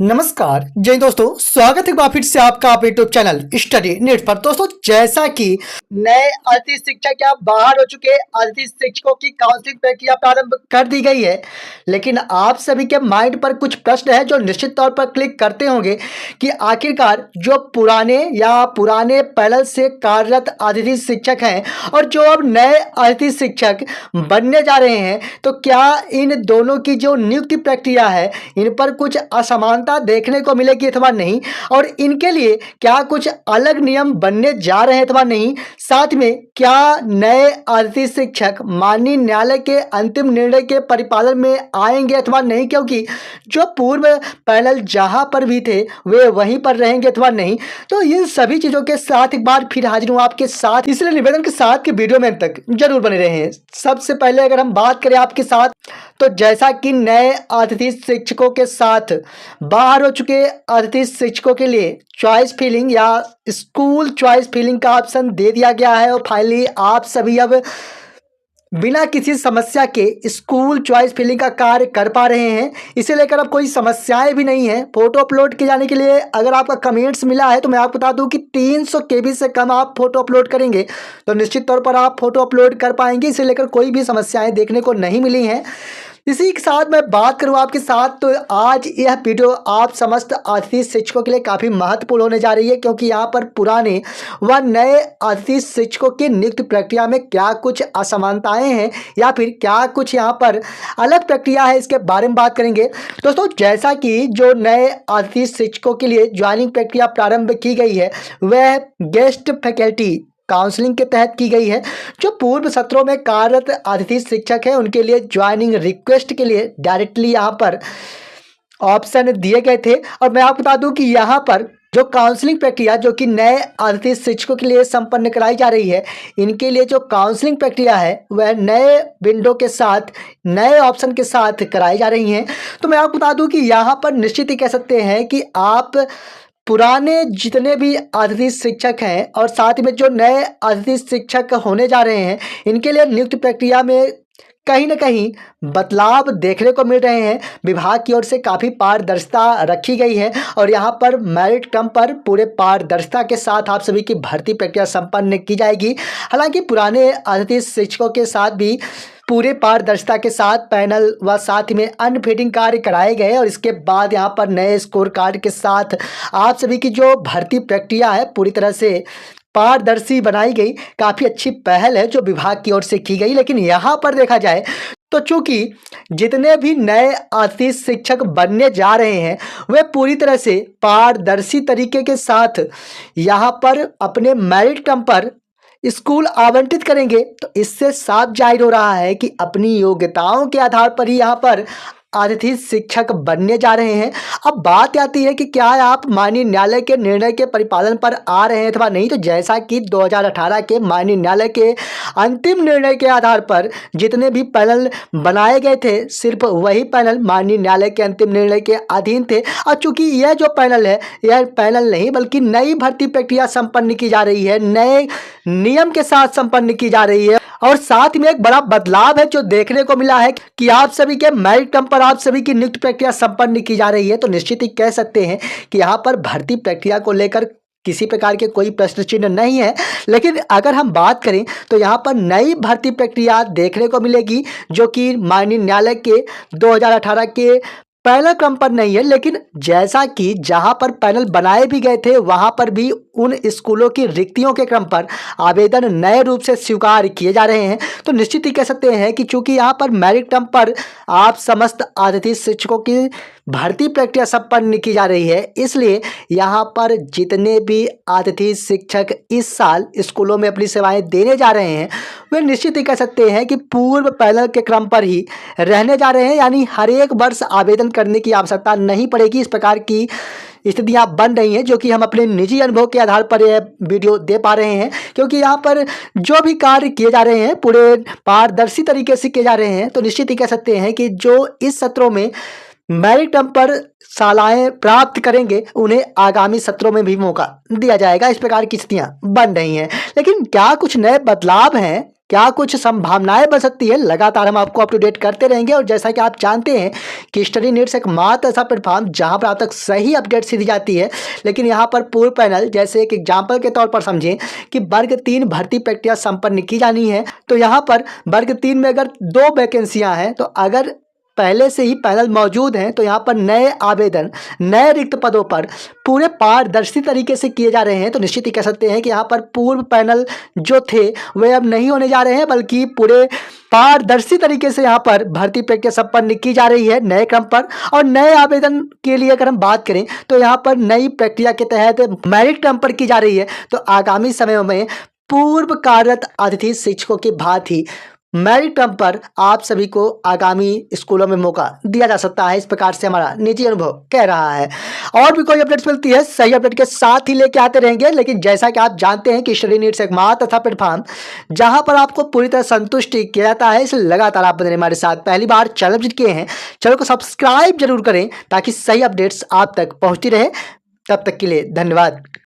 नमस्कार जय दोस्तों, स्वागत है एक बार फिर से आपका आप यूट्यूब चैनल स्टडी नीट पर। दोस्तों, जैसा कि नए अतिथि शिक्षक या बाहर हो चुके अतिथि शिक्षकों की काउंसलिंग प्रक्रिया प्रारंभ कर दी गई है, लेकिन आप सभी के माइंड पर कुछ प्रश्न है जो निश्चित तौर पर क्लिक करते होंगे कि आखिरकार जो पुराने पैनल से कार्यरत अतिथि शिक्षक हैं और जो अब नए अतिथि शिक्षक बनने जा रहे हैं, तो क्या इन दोनों की जो नियुक्ति प्रक्रिया है इन पर कुछ असमानता देखने को मिलेगी अथवा नहीं, और इनके लिए क्या कुछ अलग नियम बनने जा रहे हैं अथवा नहीं। साथ में क्या नए अतिथि शिक्षक माननीय न्यायालय के अंतिम निर्णय के परिपालन में आएंगे अथवा नहीं, क्योंकि जो पूर्व पैनल जहां पर भी थे वे वहीं पर रहेंगे अथवा नहीं। तो इन सभी चीजों के साथ एक बार फिर हाजिर हूं आपके साथ, इसलिए निवेदन के साथ कि वीडियो में अंत तक जरूर बने रहें। सबसे पहले अगर हम बात करें आपके साथ, तो जैसा कि नए अतिथि शिक्षकों के साथ बाहर हो चुके अतिथि शिक्षकों के लिए चॉइस फिलिंग या स्कूल चॉइस फिलिंग का ऑप्शन दे दिया गया है, और फाइनली आप सभी अब बिना किसी समस्या के स्कूल चॉइस फिलिंग का कार्य कर पा रहे हैं। इसे लेकर अब कोई समस्याएं भी नहीं है। फोटो अपलोड किए जाने के लिए अगर आपका कमेंट्स मिला है तो मैं आपको बता दूं कि 300 केबी से कम आप फोटो अपलोड करेंगे तो निश्चित तौर पर आप फोटो अपलोड कर पाएंगे। इसे लेकर कोई भी समस्याएं देखने को नहीं मिली हैं। इसी के साथ मैं बात करूं आपके साथ, तो आज यह वीडियो आप समस्त अतिथि शिक्षकों के लिए काफ़ी महत्वपूर्ण होने जा रही है, क्योंकि यहाँ पर पुराने व नए अतिथि शिक्षकों की नियुक्ति प्रक्रिया में क्या कुछ असमानताएं हैं या फिर क्या कुछ यहाँ पर अलग प्रक्रिया है, इसके बारे में बात करेंगे। दोस्तों, जैसा कि जो नए अतिथि शिक्षकों के लिए ज्वाइनिंग प्रक्रिया प्रारंभ की गई है वह गेस्ट फैकल्टी काउंसलिंग के तहत की गई है। जो पूर्व सत्रों में कार्यरत अतिथि शिक्षक हैं उनके लिए ज्वाइनिंग रिक्वेस्ट के लिए डायरेक्टली यहाँ पर ऑप्शन दिए गए थे। और मैं आपको बता दूं कि यहाँ पर जो काउंसलिंग प्रक्रिया जो कि नए अतिथि शिक्षकों के लिए संपन्न कराई जा रही है, इनके लिए जो काउंसलिंग प्रक्रिया है वह नए विंडो के साथ नए ऑप्शन के साथ कराई जा रही हैं। तो मैं आपको बता दूं कि यहाँ पर निश्चित ही कह सकते हैं कि आप पुराने जितने भी अतिथि शिक्षक हैं और साथ में जो नए अतिथि शिक्षक होने जा रहे हैं, इनके लिए नियुक्ति प्रक्रिया में कहीं ना कहीं बदलाव देखने को मिल रहे हैं। विभाग की ओर से काफ़ी पारदर्शिता रखी गई है और यहाँ पर मेरिट क्रम पर पूरे पारदर्शिता के साथ आप सभी की भर्ती प्रक्रिया संपन्न की जाएगी। हालांकि पुराने अतिथि शिक्षकों के साथ भी पूरे पारदर्शिता के साथ पैनल व साथ में अनफीडिंग कार्य कराए गए और इसके बाद यहाँ पर नए स्कोर कार्ड के साथ आप सभी की जो भर्ती प्रक्रिया है पूरी तरह से पारदर्शी बनाई गई। काफ़ी अच्छी पहल है जो विभाग की ओर से की गई। लेकिन यहाँ पर देखा जाए तो चूंकि जितने भी नए अतिथि शिक्षक बनने जा रहे हैं वे पूरी तरह से पारदर्शी तरीके के साथ यहाँ पर अपने मेरिट क्रम पर स्कूल आवंटित करेंगे, तो इससे साफ जाहिर हो रहा है कि अपनी योग्यताओं के आधार पर ही यहाँ पर अतिथि शिक्षक बनने जा रहे हैं। अब बात आती है कि क्या आप माननीय न्यायालय के निर्णय के परिपालन पर आ रहे हैं अथवा नहीं। तो जैसा कि 2018 के माननीय न्यायालय के अंतिम निर्णय के आधार पर जितने भी पैनल बनाए गए थे, सिर्फ वही पैनल माननीय न्यायालय के अंतिम निर्णय के अधीन थे। और चूंकि यह जो पैनल है यह पैनल नहीं बल्कि नई भर्ती प्रक्रिया संपन्न की जा रही है, नए नियम के साथ संपन्न की जा रही है। और साथ में एक बड़ा बदलाव है जो देखने को मिला है कि आप सभी के मेरिट क्रम पर आप सभी की नियुक्ति प्रक्रिया संपन्न की जा रही है। तो निश्चित ही कह सकते हैं कि यहाँ पर भर्ती प्रक्रिया को लेकर किसी प्रकार के कोई प्रश्न चिन्ह नहीं है। लेकिन अगर हम बात करें तो यहाँ पर नई भर्ती प्रक्रिया देखने को मिलेगी जो कि माननीय न्यायालय के 2018 के पैनल क्रम पर नहीं है। लेकिन जैसा कि जहां पर पैनल बनाए भी गए थे वहां पर भी उन स्कूलों की रिक्तियों के क्रम पर आवेदन नए रूप से स्वीकार किए जा रहे हैं। तो निश्चित ही कह सकते हैं कि चूंकि यहां पर मेरिट क्रम पर आप समस्त अतिथि शिक्षकों की भर्ती प्रक्रिया संपन्न की जा रही है, इसलिए यहाँ पर जितने भी अतिथि शिक्षक इस साल स्कूलों में अपनी सेवाएं देने जा रहे हैं वे निश्चित ही कह सकते हैं कि पूर्व पैनल के क्रम पर ही रहने जा रहे हैं। यानी हर एक वर्ष आवेदन करने की आवश्यकता नहीं पड़ेगी। इस प्रकार की स्थितियाँ बन रही हैं जो कि हम अपने निजी अनुभव के आधार पर यह वीडियो दे पा रहे हैं, क्योंकि यहाँ पर जो भी कार्य किए जा रहे हैं पूरे पारदर्शी तरीके से किए जा रहे हैं। तो निश्चित ही कह सकते हैं कि जो इस सत्रों में मेरिट क्रम पर शालाएं प्राप्त करेंगे उन्हें आगामी सत्रों में भी मौका दिया जाएगा। इस प्रकार की स्थितियां बन रही हैं। लेकिन क्या कुछ नए बदलाव हैं क्या कुछ संभावनाएं बन सकती है, लगातार हम आपको अप टू डेट करते रहेंगे। और जैसा कि आप जानते हैं कि स्टडी नीड्स एक मात्र ऐसा प्लेटफॉर्म जहां पर आप तक सही अपडेट दी जाती है। लेकिन यहाँ पर पूर्व पैनल, जैसे एक एग्जाम्पल के तौर पर समझें कि वर्ग 3 भर्ती प्रक्रिया संपन्न की जानी है, तो यहाँ पर वर्ग 3 में अगर 2 वैकेंसियां हैं, तो अगर पहले से ही पैनल मौजूद हैं तो यहाँ पर नए आवेदन नए रिक्त पदों पर पूरे पारदर्शी तरीके से किए जा रहे हैं। तो निश्चित ही कह सकते हैं कि यहाँ पर पूर्व पैनल जो थे वे अब नहीं होने जा रहे हैं, बल्कि पूरे पारदर्शी तरीके से यहाँ पर भर्ती प्रक्रिया संपन्न की जा रही है नए क्रम पर। और नए आवेदन के लिए अगर हम बात करें तो यहाँ पर नई प्रक्रिया के तहत मेरिट क्रम पर की जा रही है। तो आगामी समय में पूर्व कार्यरत अतिथि शिक्षकों की भांति मेरिट क्रम पर आप सभी को आगामी स्कूलों में मौका दिया जा सकता है। इस प्रकार से हमारा निजी अनुभव कह रहा है। और भी कोई अपडेट्स मिलती है सही अपडेट के साथ ही लेके आते रहेंगे। लेकिन जैसा कि आप जानते हैं कि स्टडी नीड्स एक मात्र तथा प्लेटफॉर्म जहां पर आपको पूरी तरह संतुष्टि किया जाता है, इसलिए लगातार आप बने रहे हमारे साथ। पहली बार चैनल विजिट किए हैं, चैनल को सब्सक्राइब जरूर करें ताकि सही अपडेट्स आप तक पहुंचती रहे। तब तक के लिए धन्यवाद।